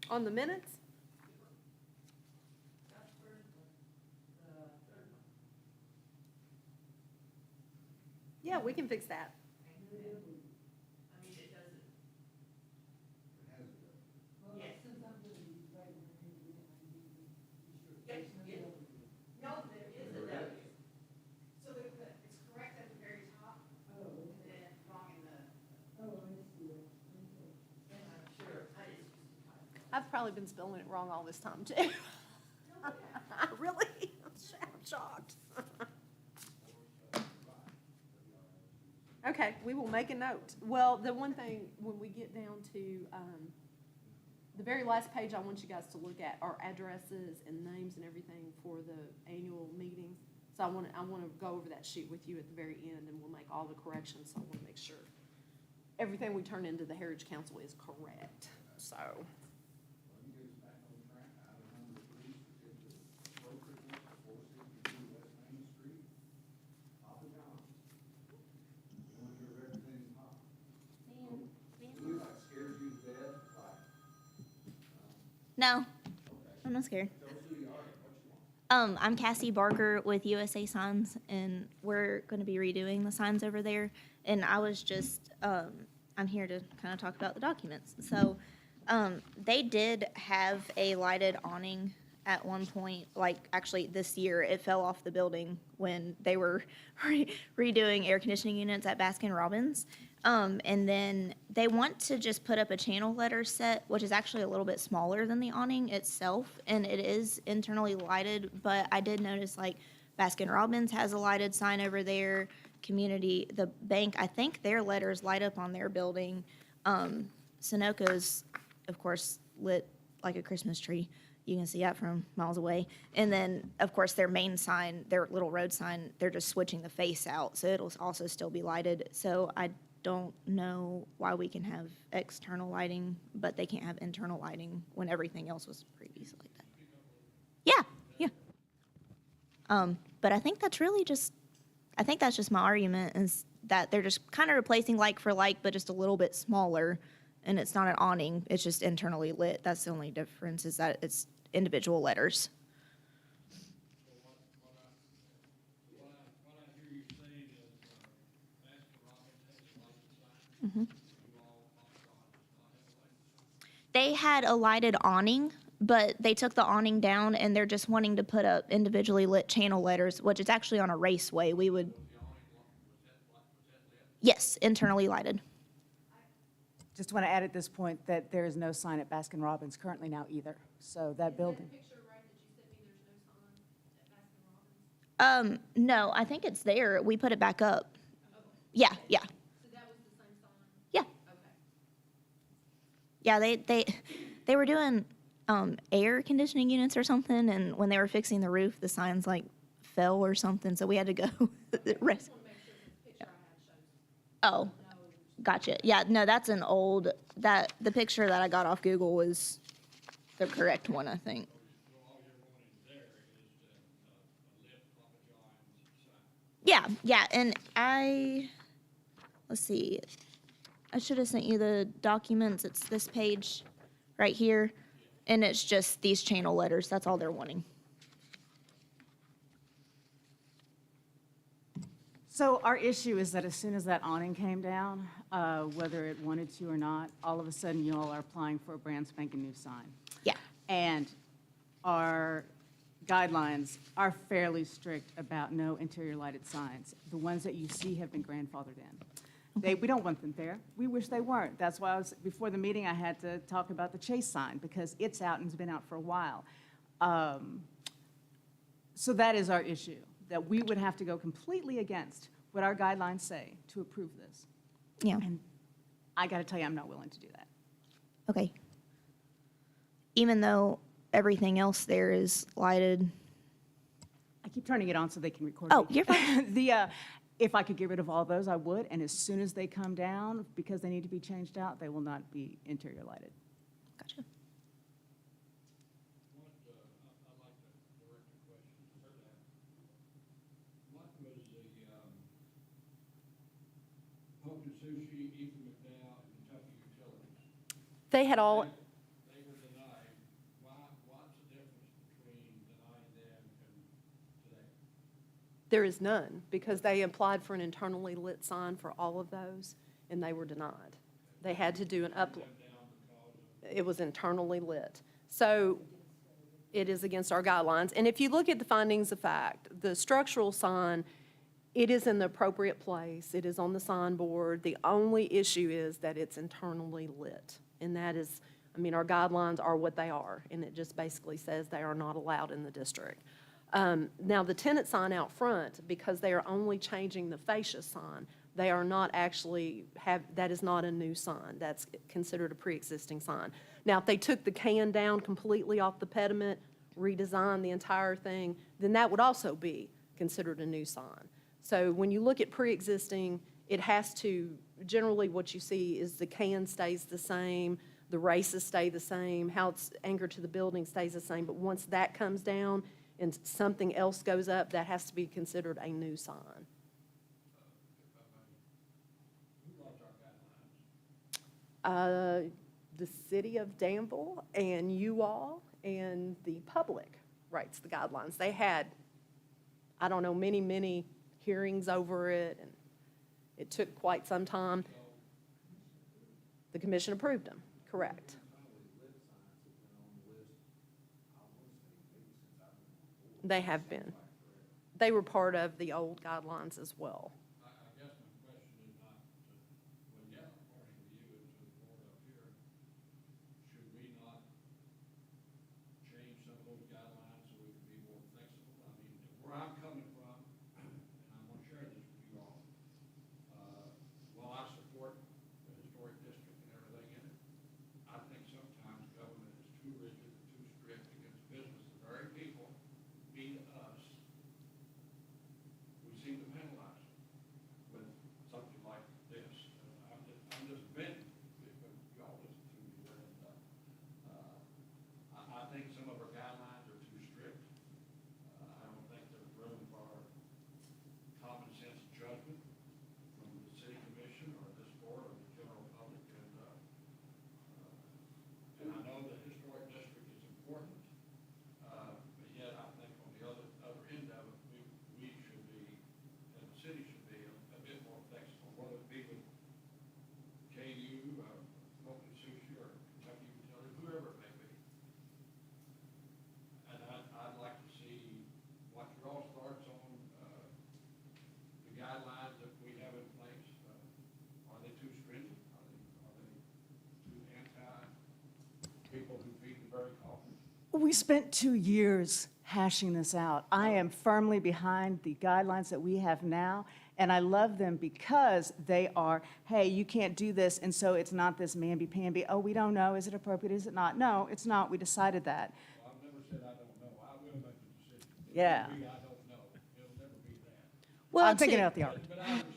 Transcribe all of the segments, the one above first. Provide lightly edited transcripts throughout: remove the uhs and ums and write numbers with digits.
On the minutes? Yeah, we can fix that. I've probably been spelling it wrong all this time, too. Really? I'm shocked. Okay, we will make a note. Well, the one thing, when we get down to, the very last page I want you guys to look at are addresses and names and everything for the annual meetings. So I want to go over that sheet with you at the very end, and we'll make all the corrections, so I want to make sure everything we turn into the Heritage Council is correct, so. No, I'm not scared. I'm Cassie Barker with USA Signs, and we're going to be redoing the signs over there. And I was just, I'm here to kind of talk about the documents. So, they did have a lighted awning at one point, like actually this year, it fell off the building when they were redoing air conditioning units at Baskin-Robbins. And then they want to just put up a channel letter set, which is actually a little bit smaller than the awning itself, and it is internally lighted, but I did notice like Baskin-Robbins has a lighted sign over there, Community, the bank, I think their letters light up on their building. Sunoco's, of course, lit like a Christmas tree. You can see that from miles away. And then, of course, their main sign, their little road sign, they're just switching the face out, so it'll also still be lighted. So I don't know why we can have external lighting, but they can't have internal lighting when everything else was previously like that. Yeah. But I think that's really just, I think that's just my argument, is that they're just kind of replacing like for like, but just a little bit smaller, and it's not an awning, it's just internally lit. That's the only difference, is that it's individual letters. What I hear you saying is, Baskin-Robbins has a lighted sign. Mhm. You all, not have a lighted sign. They had a lighted awning, but they took the awning down, and they're just wanting to put up individually lit channel letters, which is actually on a raceway. We would, Was the awning, was that lit? yes, internally lighted. Just want to add at this point that there is no sign at Baskin-Robbins currently now either. So that building, Picture, right, that you sent me, there's no sign at Baskin-Robbins? No, I think it's there. We put it back up. Yeah. So that was the same sign? Yeah. Okay. Yeah, they were doing air conditioning units or something, and when they were fixing the roof, the signs like fell or something, so we had to go. Rest. Oh, gotcha. Yeah, no, that's an old, that the picture that I got off Google was the correct one, I think. So all you're wanting there is a lit Papa John's sign. Yeah, and let's see, I should have sent you the documents. It's this page right here, and it's just these channel letters. That's all they're wanting. so our issue is that as soon as that awning came down, whether it wanted to or not, all of a sudden you all are applying for a brand spanking new sign. Yeah. And our guidelines are fairly strict about no interior lighted signs. The ones that you see have been grandfathered in. We don't want them there. We wish they weren't. That's why before the meeting, I had to talk about the Chase sign, because it's out and has been out for a while. So that is our issue, that we would have to go completely against what our guidelines say to approve this. Yeah. And I got to tell you, I'm not willing to do that. Okay. Even though everything else there is lighted. I keep turning it on so they can record Oh, me. you're fine. If I could get rid of all those, I would, and as soon as they come down, because they need to be changed out, they will not be interior lighted. Gotcha. What, I'd like to direct a question to that. What was the, Poke and Sushi, Ethan McDowell, and Kentucky Utilities? They had all, They were denied There is none, because they applied for an internally lit sign for all of those, and they were denied. They had to do an upload. It was internally lit. So it is against our guidelines. And if you look at the findings of fact, the structural sign, it is in the appropriate place. It is on the signboard. The only issue is that it's internally lit. And that is, I mean, our guidelines are what they are, and it just basically says they are not allowed in the district. Now, the tenant sign out front, because they are only changing the fascia sign, they are not actually that is not a new sign. That's considered a pre-existing sign. Now, if they took the can down completely off the pediment, redesigned the entire thing, then that would also be considered a new sign. So when you look at pre-existing, it has to, generally what you see is the can stays the same, the races stay the same, how it's anchored to the building stays the same, but once that comes down and something else goes up, that has to be considered a new sign. Who writes our guidelines? The city of Danville and you all and the public writes the guidelines. They had, I don't know, many hearings over it, and it took quite some time. The commission approved them, correct. They have been. They were part of the old guidelines as well. I guess my question is not to, well, yeah, partially to you and to the board up here, should we not change some of those guidelines so we can be more flexible? I mean, where I'm coming from, and I'm gonna share this with you all, while I support the historic district and everything in it, I think sometimes government is too rigid and too strict against business. The very people be us, we seem to penalize them with something like this. I'm just venting, but y'all listen to me there. I think some of our guidelines are too strict. I don't think there's room for common sense judgment from the city commission or this board or the general public. And I know the historic district is important. But yet, I think on the other end of it, we should be, and the city should be a bit more flexible, whether it be with KU, Smoking Sushi, or Kentucky Utilities, whoever it may be. And I'd like to see what your all thoughts on the guidelines that we have in place. Are they too stringent? Are they too anti-people who feed the very coffers? We spent 2 years hashing this out. I am firmly behind the guidelines that we have now, and I love them because they are, hey, you can't do this, and so it's not this mamby-pamby, oh, we don't know, is it appropriate, is it not? No, it's not, we decided that. Well, I've never said I don't know. I will make the decision. Yeah. Maybe I don't know. It'll never be that. Well, I'm thinking to- out the art. But I respect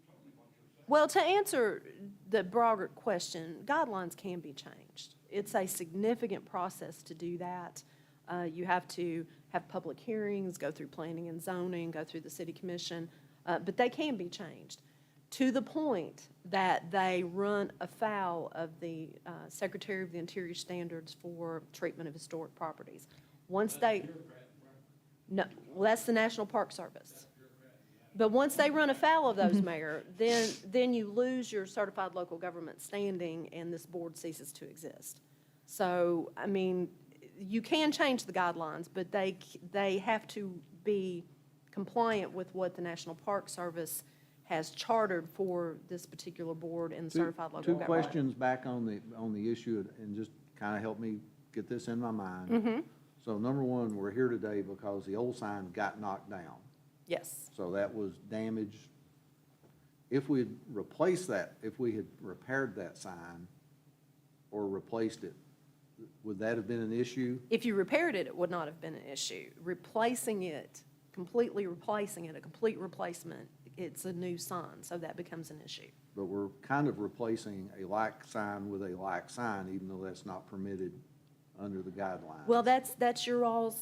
totally what you're saying. Well, to answer the broader question, guidelines can be changed. It's a significant process to do that. You have to have public hearings, go through planning and zoning, go through the city commission, but they can be changed to the point that they run afoul of the Secretary of the Interior standards for treatment of historic properties. Once they, no, well, that's the National Park Service. But once they run afoul of those, Mayor, then you lose your certified local government standing and this board ceases to exist. So, I mean, you can change the guidelines, but they have to be compliant with what the National Park Service has chartered for this particular board and certified local Two government. questions back on the issue, and just kind of help me get this in my mind. So number one, we're here today because the old sign got knocked down. Yes. So that was damaged. If we had replaced that, if we had repaired that sign or replaced it, would that have been an issue? If you repaired it, it would not have been an issue. Replacing it, completely replacing it, a complete replacement, it's a new sign, so that becomes an issue. But we're kind of replacing a like sign with a like sign, even though that's not permitted under the guidelines. Well, that's your all's,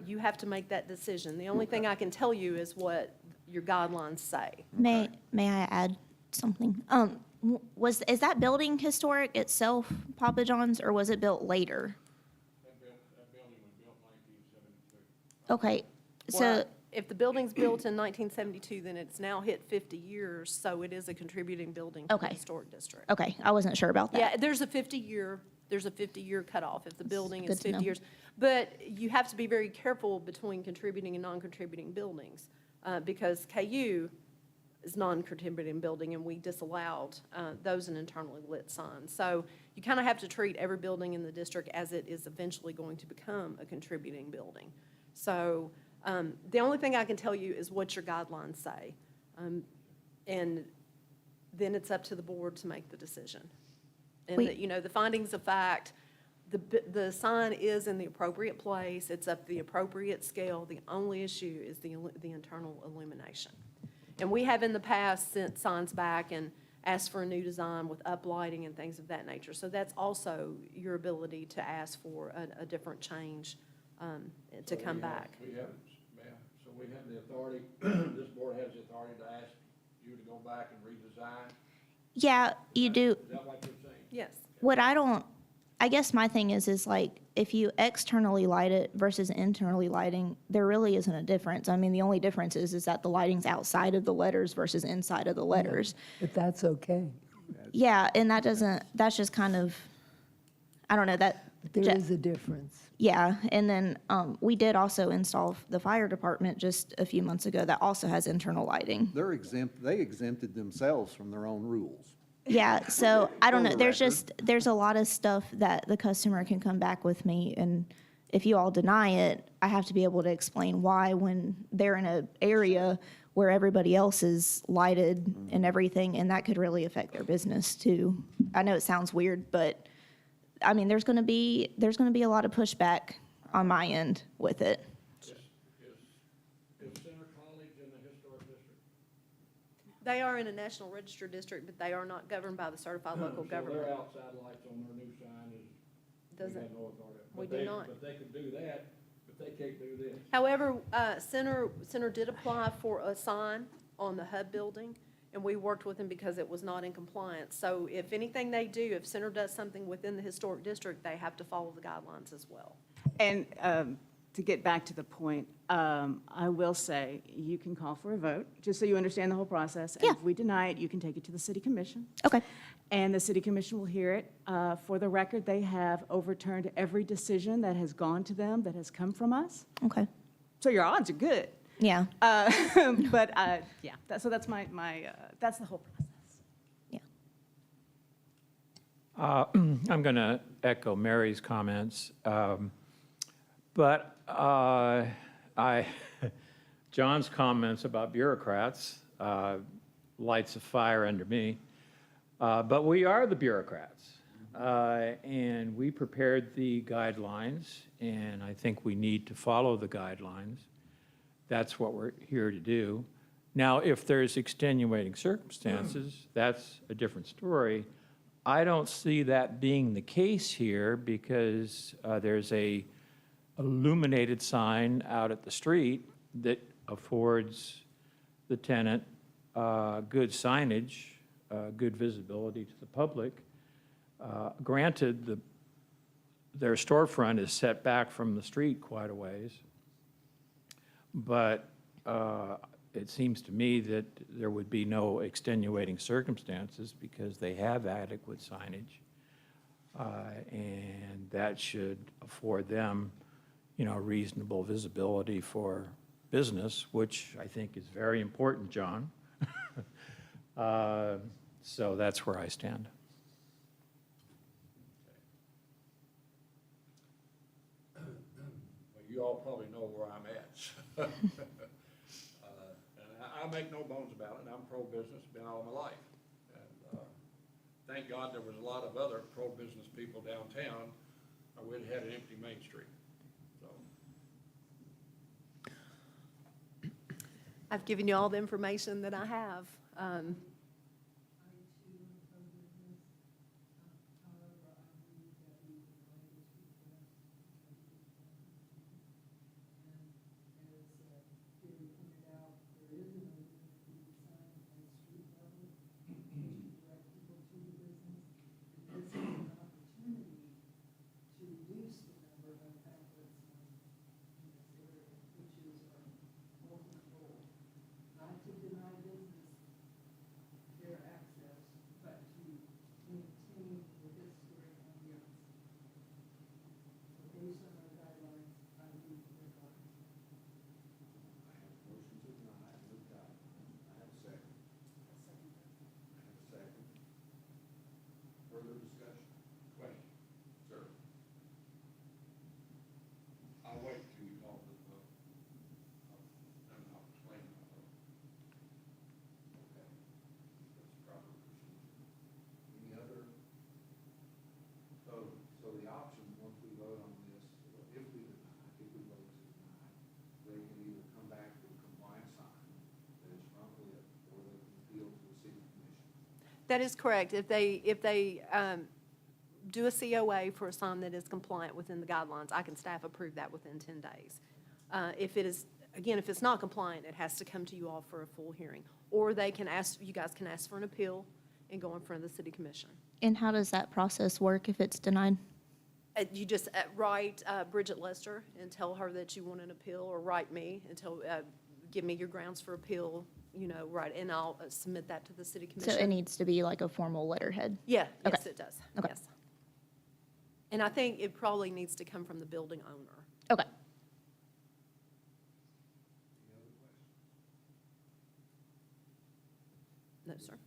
you have to make that decision. The only thing I can tell you is what your guidelines say. May I add something? Is that building historic itself, Papa John's, or was it built later? That building was built in 1973. Okay, so, Well, if the building's built in 1972, then it's now hit 50 years, so it is a contributing building to the Okay. historic district. Okay, I wasn't sure about that. Yeah, there's a 50-year cutoff if the building good is to know. 50 years. But you have to be very careful between contributing and non-contributing buildings, because KU is non-contributing building, and we disallowed those in internally lit signs. So you kind of have to treat every building in the district as it is eventually going to become a contributing building. So the only thing I can tell you is what your guidelines say. And then it's up to the board to make the decision. And, the findings of fact, the sign is in the appropriate place, it's up the appropriate scale. The only issue is the internal illumination. And we have in the past sent signs back and asked for a new design with uplighting and things of that nature. So that's also your ability to ask for a different change to come back. So we have the authority, this board has the authority to ask you to go back and redesign? Yeah, you do. Is that what you're saying? Yes. What I guess my thing is like, if you externally light it versus internally lighting, there really isn't a difference. I mean, the only difference is that the lighting's outside of the letters versus inside of the letters. But that's okay. Yeah, and that's just kind of, I don't know, that. But there is a difference. Yeah, and then we did also install the fire department just a few months ago that also has internal lighting. They exempted themselves from their own rules. Yeah, so I don't know, For the there's a lot of stuff that the customer can come back with me, and if you all deny it, I have to be able to explain why when they're in an area where everybody else is lighted and everything, and that could really affect their business too. I know it sounds weird, but I mean, there's gonna be a lot of pushback on my end with it. Is Center College in the historic district? They are in a national register district, but they are not governed by the certified local So government. their outside lights on their new sign is, we Doesn't- have no authority. we But do they- not. But they could do that, but they can't do this. However, Center did apply for a sign on the hub building, and we worked with them because it was not in compliance. So if anything they do, if Center does something within the historic district, they have to follow the guidelines as well. And to get back to the point, I will say, you can call for a vote, just so you understand the whole process. And Yeah. if we deny it, you can take it to the city commission. Okay, And the city commission will hear it. For the record, they have overturned every decision that has gone to them, that has come from us. okay, So your odds are good. yeah, But, yeah, so that's that's the whole process. yeah. I'm going to echo Mary's comments, but John's comments about bureaucrats lights a fire under me. But we are the bureaucrats, and we prepared the guidelines, and I think we need to follow the guidelines. That's what we're here to do. Now, if there's extenuating circumstances, that's a different story. I don't see that being the case here because there's a illuminated sign out at the street that affords the tenant good signage, good visibility to the public. Granted, their storefront is set back from the street quite a ways, but it seems to me that there would be no extenuating circumstances because they have adequate signage, and that should afford them, reasonable visibility for business, which I think is very important, John. So that's where I stand. Well, you all probably know where I'm at. And I make no bones about it, I'm pro-business, been all my life. And thank God there was a lot of other pro-business people downtown, or we'd had an empty Main Street, so. I've given you all the information that I have. That is correct. If they do a COA for a sign that is compliant within the guidelines, I can staff approve that within 10 days. If it is, again, if it's not compliant, it has to come to you all for a full hearing. Or they can ask, you guys can ask for an appeal and go in front of the city commission. And how does that process work if it's denied? You just write Bridget Lester and tell her that you want an appeal, or write me and give me your grounds for appeal, right, and I'll submit that to the city So commission. it needs to be like a formal letterhead? Yeah, Okay. yes, it does, Okay. yes. And I think it probably needs to come from the building owner. Okay. No, sir.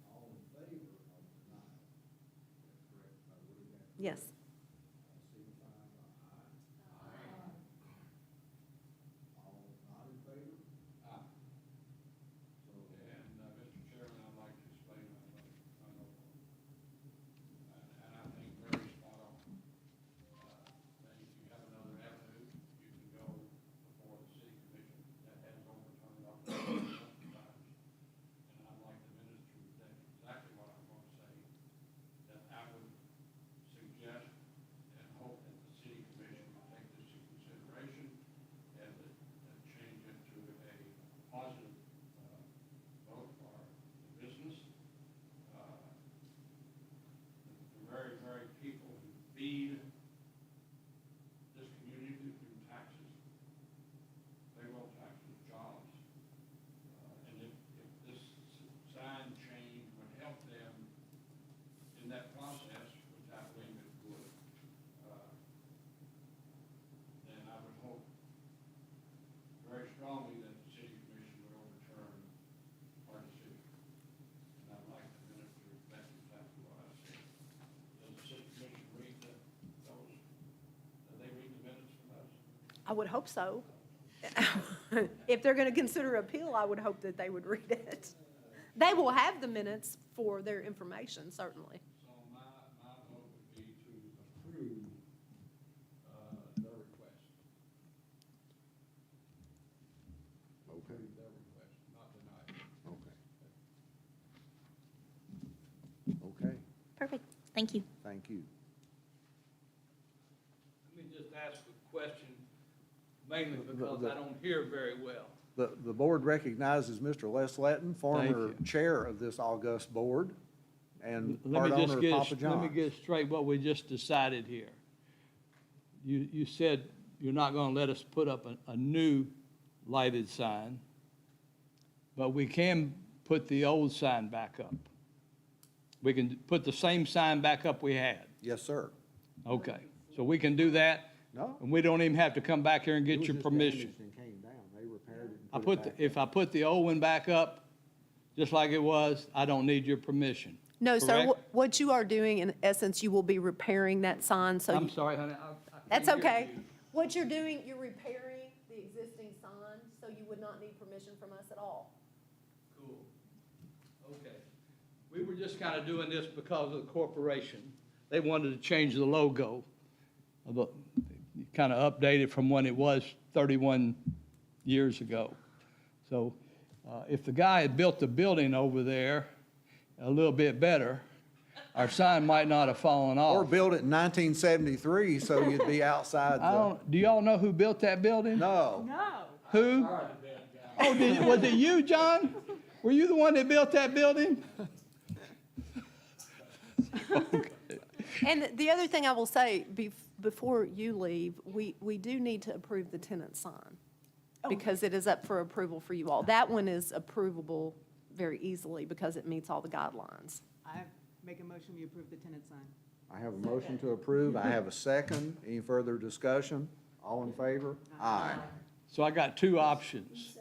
Yes. And, Mr. Chairman, I'd like to explain my vote. And I think very spot on. That if you have another avenue, you can go before the city commission that has overturned up to times. And I'd like the minister to say exactly what I'm going to say, that I would suggest and hope that the city commission will take this into consideration and change it to a positive vote for the business. The very, very people who feed this community through taxes, payroll taxes, jobs. And if this sign change would help them in that process, which I believe it would, then I would hope very strongly that the city commission would overturn our decision. And I'd like the minister to back exactly what I said. Does the city commission read those? Do they read the minutes from us? I would hope so. If they're going to consider appeal, I would hope that they would read it. They will have the minutes for their information, certainly. So my vote would be to approve their request. Okay, Approve their request, not deny it. okay. Okay, Perfect. Thank you. thank you. Let me just ask a question, mainly because I don't hear very well. The board recognizes Mr. Les Letton, former you. chair of this august board and Let part me just owner of get, Papa let me John's. get straight what we just decided here. You said you're not gonna let us put up a new lighted sign, but we can put the old sign back up. We can put the same sign back up we had. Yes, sir. Okay, so we can do that? No. And we don't even have to come back here and It get was your just permission? damaged and came down. They repaired it and put it back If I put the old one back up, just like it was, I don't need your permission. No, sir, Correct? what you are doing, in essence, you will be repairing that sign, so. I'm sorry, honey. I That's can't hear okay. you. What you're doing, you're repairing the existing sign, so you would not need permission from us at all. Cool. Okay. We were just kind of doing this because of the corporation. They wanted to change the logo. Kind of update it from when it was 31 years ago. So if the guy had built the building over there a little bit better, our sign might not have fallen Or off. built it in 1973, so you'd be outside the, Do y'all know who built that building? no. Who? Oh, was it you, John? Were you the one that built that building? And the other thing I will say, before you leave, we do need to approve the tenant sign, because it is up for approval for you all. That one is approvable very easily because it meets all the guidelines. I make a motion, we approve the tenant sign. I have a motion to approve. I have a second. Any further discussion? All in favor? Aye. So I got two options.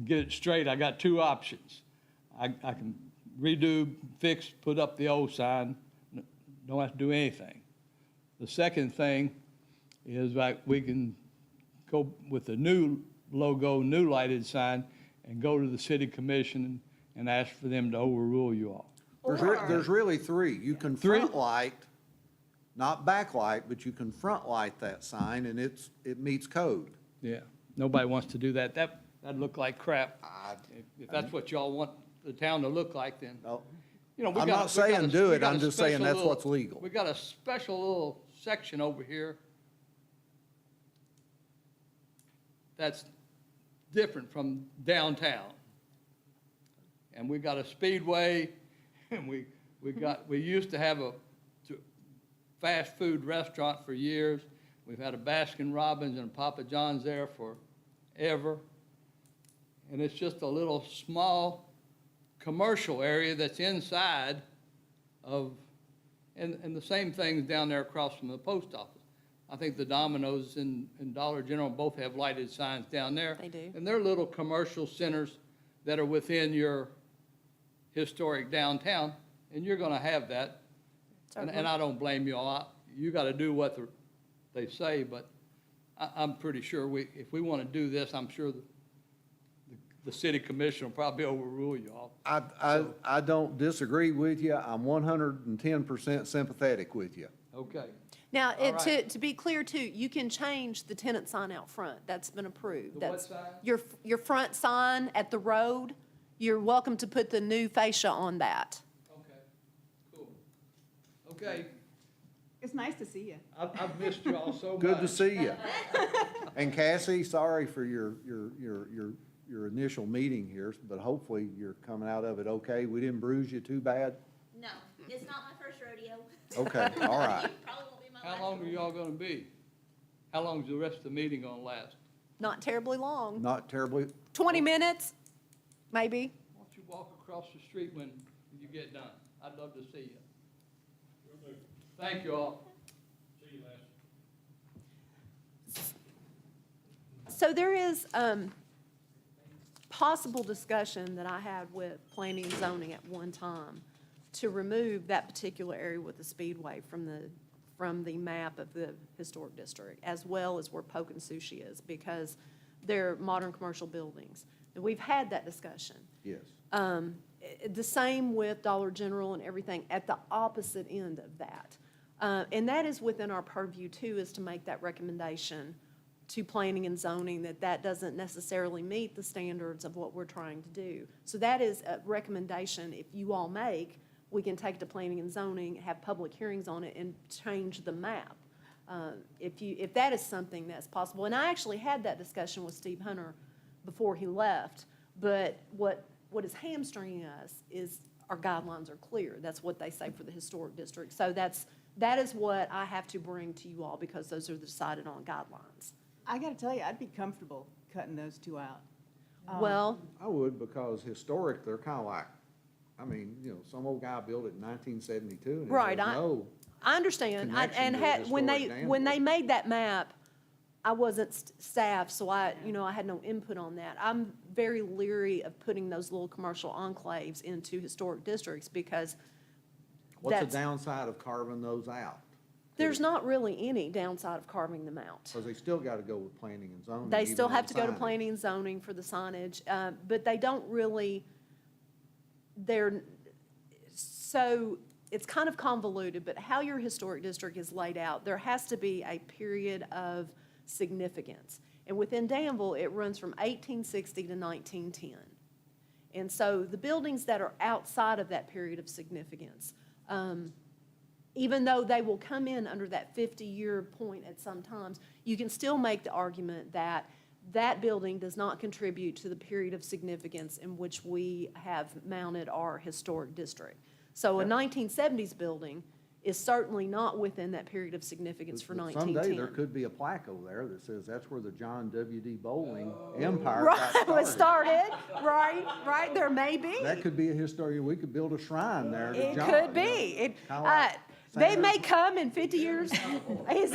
Get it straight, I got two options. I can redo, fix, put up the old sign, don't have to do anything. The second thing is like we can go with the new logo, new lighted sign, and go to the city commission and ask for them to overrule you all. There's really three. You can Three? front light, not backlight, but you can front light that sign and it meets code. Yeah, nobody wants to do that. That'd look like crap. If that's what y'all want the town to look like, then, Oh, you know, we I'm got. not we got saying a- do we it, got a I'm just saying special that's little- what's legal. We got a special little section over here that's different from downtown. And we got a speedway, and we used to have a fast food restaurant for years. We've had a Baskin Robbins and a Papa John's there forever. And it's just a little small commercial area that's inside of, and the same things down there across from the post office. I think the Domino's and Dollar General both have lighted signs down there. They do. And they're little commercial centers that are within your historic downtown, and you're gonna have that. And I don't blame you all. You gotta do what they say, but I'm pretty sure if we wanna do this, I'm sure the city commission will probably overrule you all. I don't disagree with you. I'm 110% sympathetic with you. Okay. Now, All right. to be clear too, you can change the tenant sign out front. That's been approved. The what That's sign? Your front sign at the road, you're welcome to put the new fascia on that. Okay, cool. Okay, It's nice to see you. I've missed you all so much. Good to see you. And Cassie, sorry for your initial meeting here, but hopefully you're coming out of it okay. We didn't bruise you too bad? No, it's not my first rodeo. Okay, all right. Probably won't be my How long are y'all gonna be? How long is the rest of the meeting gonna last? Not terribly long. Not terribly, 20 minutes, maybe. Why don't you walk across the street when you get done? I'd love to see you. Thank you all. See you, Les. So there is possible discussion that I had with planning and zoning at one time to remove that particular area with the speedway from the map of the historic district, as well as where Poke and Sushi is, because they're modern commercial buildings. And we've had that discussion. yes. The same with Dollar General and everything at the opposite end of that. And that is within our purview too, is to make that recommendation to planning and zoning that doesn't necessarily meet the standards of what we're trying to do. So that is a recommendation if you all make, we can take it to planning and zoning, have public hearings on it and change the map. If that is something that's possible. And I actually had that discussion with Steve Hunter before he left, but what is hamstringing us is our guidelines are clear. That's what they say for the historic district. So that is what I have to bring to you all, because those are the decided on guidelines. I gotta tell you, I'd be comfortable cutting those two out. Well, I would, because historic, they're kind of like, I mean, you know, some old guy built it in 1972, and Right, there's no, I understand. Connection And to had, when historic they Danville. made that map, I wasn't staff, so I had no input on that. I'm very leery of putting those little commercial enclaves into historic districts, because what's the that's, downside of carving those out? there's not really any downside of carving them out. Because they still got to go with planning and zoning. They even still on have to go to signage. planning and zoning for the signage, but they don't really, so it's kind of convoluted, but how your historic district is laid out, there has to be a period of significance. And within Danville, it runs from 1860 to 1910. And so the buildings that are outside of that period of significance, even though they will come in under that 50-year point at some times, you can still make the argument that that building does not contribute to the period of significance in which we have mounted our historic district. So a 1970s building is certainly not within that period of significance for But 1910. someday, there could be a plaque over there that says that's where the John W.D. Bowling Empire Right, got was started. started, right, there may be. That could be a history, we could build a shrine there to It John. could be. you know, It, kinda like they St. may Louis. come in 50 years. I may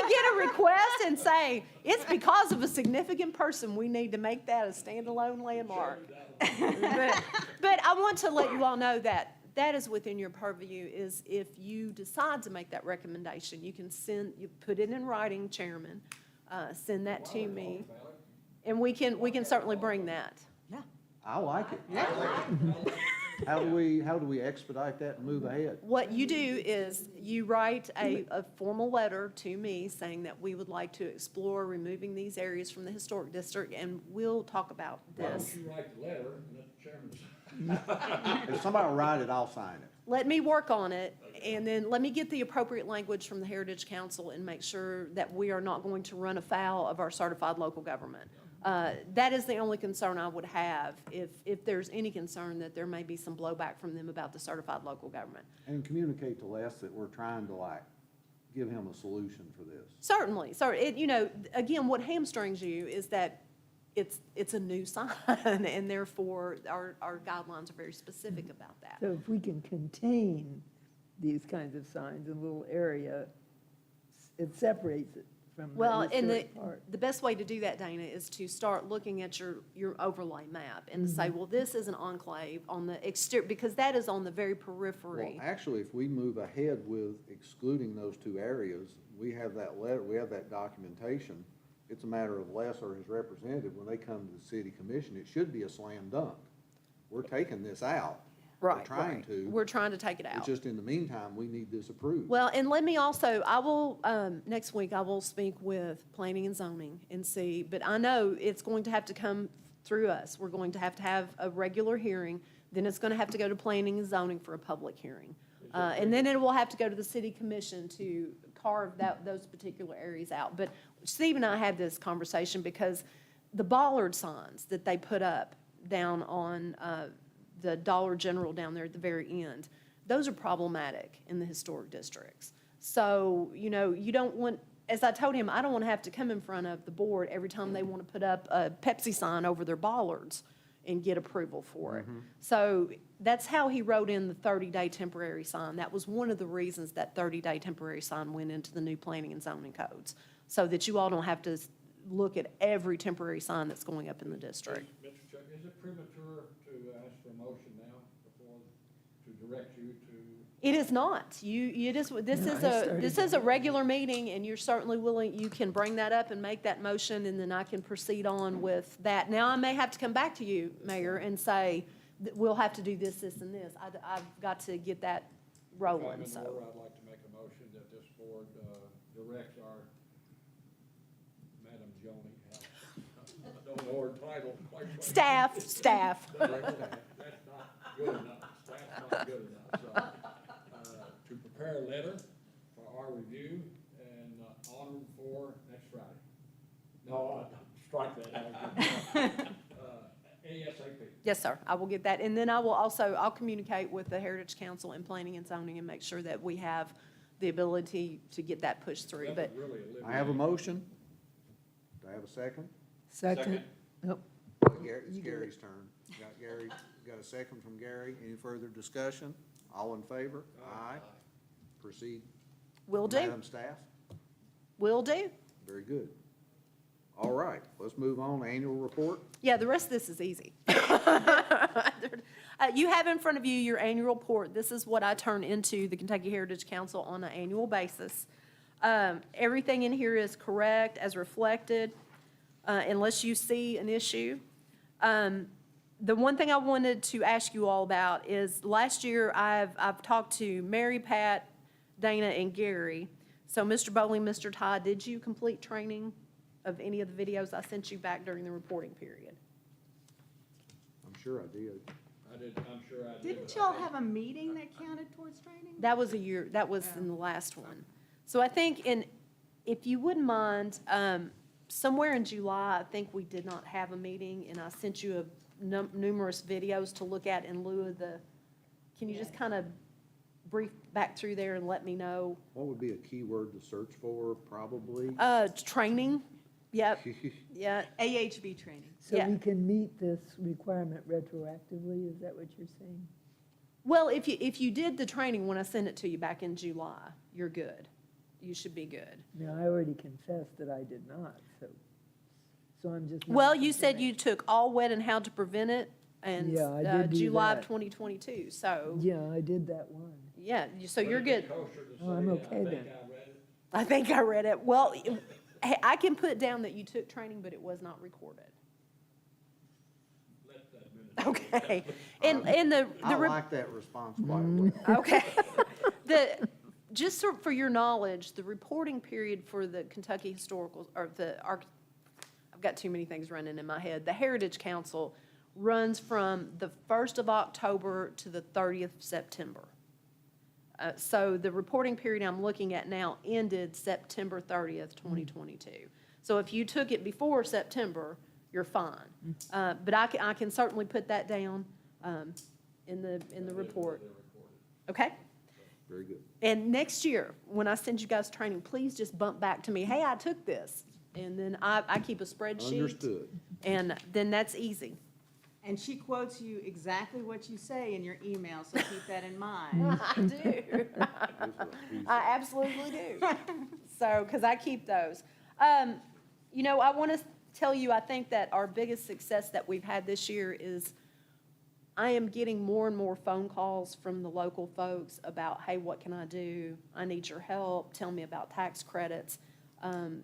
get a request and say, it's because of a significant person, we need to make that a standalone landmark. But I want to let you all know that that is within your purview, is if you decide to make that recommendation, you can you put it in writing, Chairman, send that to me, and we can certainly bring that. I like it. How do we expedite that and move ahead? What you do is you write a formal letter to me saying that we would like to explore removing these areas from the historic district, and we'll talk about Why this. don't you write the letter and let the chairman sign? If somebody will write it, I'll sign it. Let me work on it, and then let me get the appropriate language from the Heritage Council and make sure that we are not going to run afoul of our certified local government. That is the only concern I would have, if there's any concern that there may be some blowback from them about the certified local government. And communicate to Les that we're trying to give him a solution for this. Certainly, again, what hamstrings you is that it's a new sign, and therefore, our guidelines are very specific about that. So if we can contain these kinds of signs in a little area, it separates it from Well, the and historic part. the best way to do that, Dana, is to start looking at your overlay map and to say, well, this is an enclave on the exterior, because that is on the very Well, periphery. actually, if we move ahead with excluding those two areas, we have that letter, we have that documentation. It's a matter of Les or his representative, when they come to the city commission, it should be a slam dunk. We're taking this out. Right, trying right. to. We're trying to take it It's out. just in the meantime, we need this approved. Well, and let me also, I will, next week, I will speak with planning and zoning and see, but I know it's going to have to come through us. We're going to have a regular hearing, then it's going to have to go to planning and zoning for a public hearing. And then it will have to go to the city commission to carve those particular areas out. But Steve and I had this conversation because the bollard signs that they put up down on, the Dollar General down there at the very end, those are problematic in the historic districts. So, you don't want, as I told him, I don't want to have to come in front of the board every time they want to put up a Pepsi sign over their bollards and get approval for it. So that's how he wrote in the 30-day temporary sign. That was one of the reasons that 30-day temporary sign went into the new planning and zoning codes, so that you all don't have to look at every temporary sign that's going up in the district. Mr. Chuck, is it premature to ask for a motion now before, to direct you to? It is not. This is a regular meeting, and you're certainly willing, you can bring that up and make that motion, and then I can proceed on with that. Now, I may have to come back to you, Mayor, and say, that we'll have to do this, this, and this. I've got to get that rolling, If I'm in so. order, I'd like to make a motion that this board directs our Madam Joni, I don't know her title quite frankly. Staff. That's not good enough. Staff's not good enough. So, to prepare a letter for our review and on for next Friday. No, strike that. ASAP. Yes, sir. I will get that. And then I'll communicate with the Heritage Council and Planning and Zoning and make sure that we have the ability to get that pushed through. That But would really eliminate. I have a motion. Do I have a second? Second? Nope. It's Gary's turn. Got a second from Gary. Any further discussion? All in favor? Aye. Proceed. will do. Madam Staff? Will do. Very good. All right, let's move on. Annual report. Yeah, the rest of this is easy. You have in front of you your annual report. This is what I turn into the Kentucky Heritage Council on an annual basis. Everything in here is correct as reflected, unless you see an issue. The one thing I wanted to ask you all about is last year I've talked to Mary, Pat, Dana, and Gary. So Mr. Bowling, Mr. Todd, did you complete training of any of the videos I sent you back during the reporting period? I'm sure I did. I'm sure I did. Didn't y'all have a meeting that counted towards training? That was in the last one. So I think if you wouldn't mind, somewhere in July, I think we did not have a meeting, and I sent you numerous videos to look at in lieu of can you just kind of brief back through there and let me know? What would be a keyword to search for, probably? Training, yep, yeah. AHB training. So Yeah. we can meet this requirement retroactively, is that what you're saying? Well, if you did the training when I sent it to you back in July, you're good. You should be good. Now, I already confessed that I did not, so I'm just. not Well, you said confirming. you took all wet and how to prevent it, and Yeah, I did do July of that. 2022, so, Yeah, I did that one. yeah, so you're good. Oh, I'm okay then. I think I read it. Well, hey, I can put down that you took training, but it was not recorded. Let the Okay. And the I re- like that response quite well. Okay. Just for your knowledge, the reporting period for the Kentucky Historical, or I've got too many things running in my head. The Heritage Council runs from the 1st of October to the 30th of September. So the reporting period I'm looking at now ended September 30th, 2022. So if you took it before September, you're fine. But I can certainly put that down in the report. Okay? Very good. And next year, when I send you guys training, please just bump back to me, hey, I took this. And then I keep a spreadsheet. Understood. And then that's easy. And she quotes you exactly what you say in your email, so keep that in mind. I do. I absolutely do. So, because I keep those. You know, I want to tell you, I think that our biggest success that we've had this year is I am getting more and more phone calls from the local folks about, hey, what can I do? I need your help. Tell me about tax credits.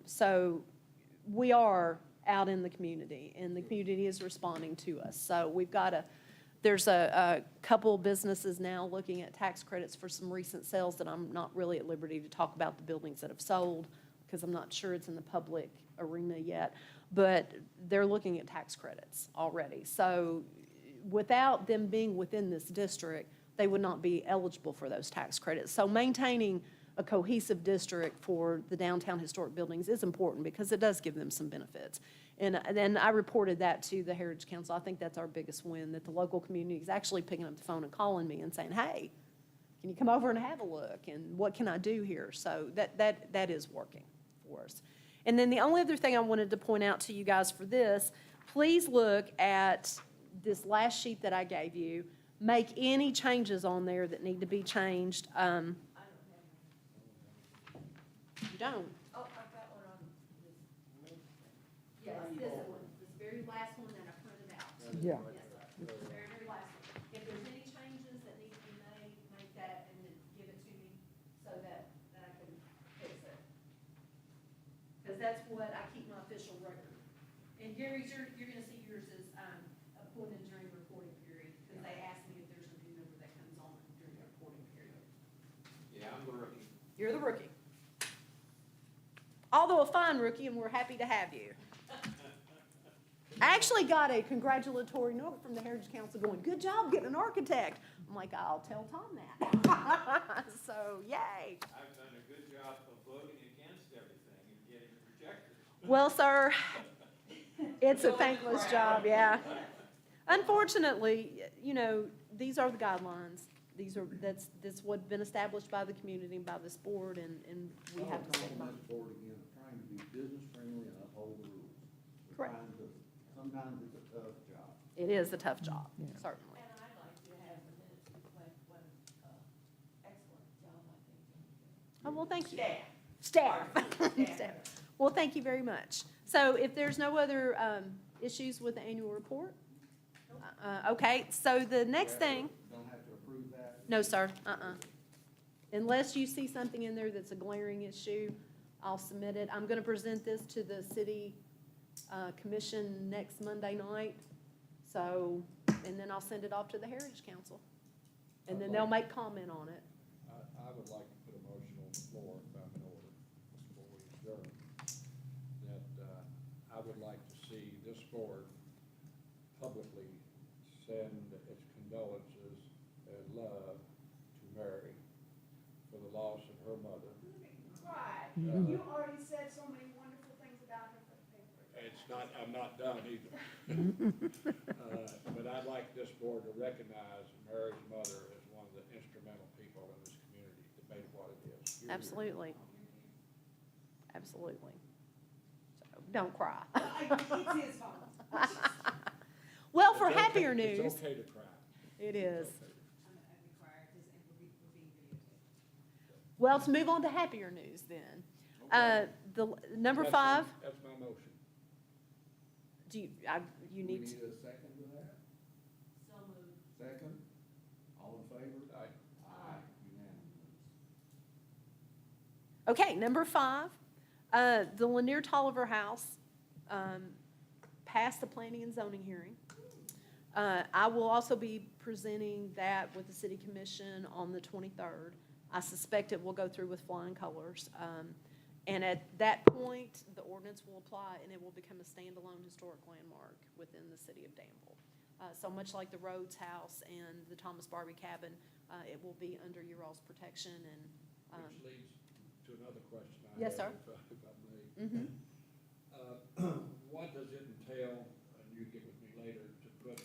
So we are out in the community, and the community is responding to us. So there's a couple businesses now looking at tax credits for some recent sales that I'm not really at liberty to talk about the buildings that have sold, because I'm not sure it's in the public arena yet, but they're looking at tax credits already. So without them being within this district, they would not be eligible for those tax credits. So maintaining a cohesive district for the downtown historic buildings is important because it does give them some benefits. And then I reported that to the Heritage Council. I think that's our biggest win, that the local community is actually picking up the phone and calling me and saying, hey, can you come over and have a look? And what can I do here? So that is working for us. And then the only other thing I wanted to point out to you guys for this, please look at this last sheet that I gave you. Make any changes on there that need to be changed. You don't? Oh, I've got one on this. Yes, this one, this very last one that I printed out. Yeah. Yes, sir. The very, very last one. If there's any changes that need to be made, make that and then give it to me so that I can fix it. Because that's what I keep my official record. And Gary's, you're gonna see yours is, appointed during the reporting period, because they asked me if there's a new member that comes on during the reporting period. Yeah, I'm the rookie. You're the rookie. Although a fine rookie, and we're happy to have you. I actually got a congratulatory note from the Heritage Council going, good job getting an architect. I'm like, I'll tell Tom that. So, yay. I've done a good job of voting against everything and getting it rejected. Well, sir, it's a thankless job, yeah. Unfortunately, you know, these are the guidelines. That's what's been established by the community and by this board, and we have to stick by On them. this board again, trying to be business friendly and uphold the rules. We're Correct. trying to- Sometimes it's a tough job. It is a tough job, certainly. And I'd like to have the minutes reflect what excellent job I think. Oh, well, thank you. Staff. Staff. Well, thank you very much. So if there's no other issues with the annual report? Okay, so the next thing, Don't have to approve that. no, sir, Unless you see something in there that's a glaring issue, I'll submit it. I'm gonna present this to the city commission next Monday night. So, and then I'll send it off to the Heritage Council. And then they'll make comment on it. I would like to put a motion on the floor, if I'm in order, before we adjourn, that I would like to see this board publicly send its condolences and love to Mary for the loss of her mother. Right. You already said so many wonderful things about her for the paper. It's not, I'm not done either. But I'd like this board to recognize Mary's mother as one of the instrumental people in this community to make what it is. Absolutely. Absolutely. So, don't cry. It's his fault. Well, for It's okay- happier news, It's okay to cry. it is. I'm required, because we're being videotaped. Well, let's move on to happier news then. The number That's 5, my- That's my motion. do you We need need to, a second to that? So moved. Second? All in favor? Aye. Aye. Unanimous. okay, number 5, the Lanier Tolliver House passed the planning and zoning hearing. I will also be presenting that with the city commission on the 23rd. I suspect it will go through with flying colors. And at that point, the ordinance will apply and it will become a standalone historic landmark within the city of Danville. So much like the Rhodes House and the Thomas Barbie Cabin, it will be under your all's protection and. Which leads to another question I have. Yes, sir. If I may. What does it entail, and you get with me later, to put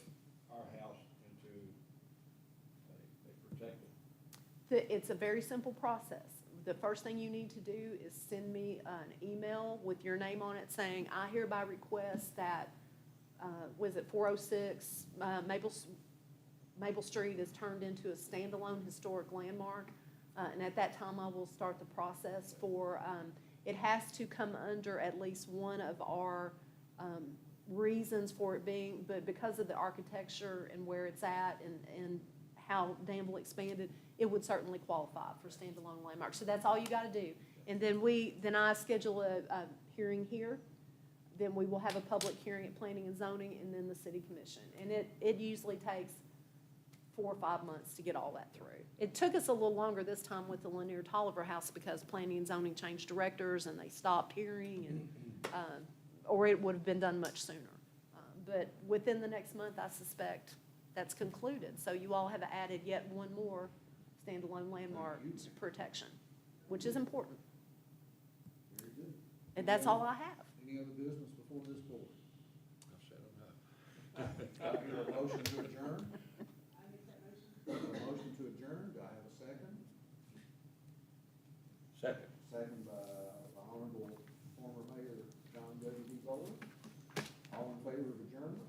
our house into a protected? It's a very simple process. The first thing you need to do is send me an email with your name on it saying, I hereby request that, was it 406 Maple Street is turned into a standalone historic landmark. And at that time, I will start the process for, it has to come under at least one of our reasons for it being, but because of the architecture and where it's at and how Danville expanded, it would certainly qualify for standalone landmark. So that's all you gotta do. And then I schedule a hearing here. Then we will have a public hearing at Planning and Zoning and then the City Commission. And it usually takes 4 or 5 months to get all that through. It took us a little longer this time with the Lanier Tolliver House because Planning and Zoning changed directors and they stopped hearing and, or it would have been done much sooner. But within the next month, I suspect that's concluded. So you all have added yet one more standalone landmark protection, which is important. Very good. And that's all I have. Any other business before this board? I've said enough. Do I hear a motion to adjourn? A motion to adjourn, do I have a second? Second. Second by the Honorable former Mayor John W.D. Bowler. All in favor of adjournment?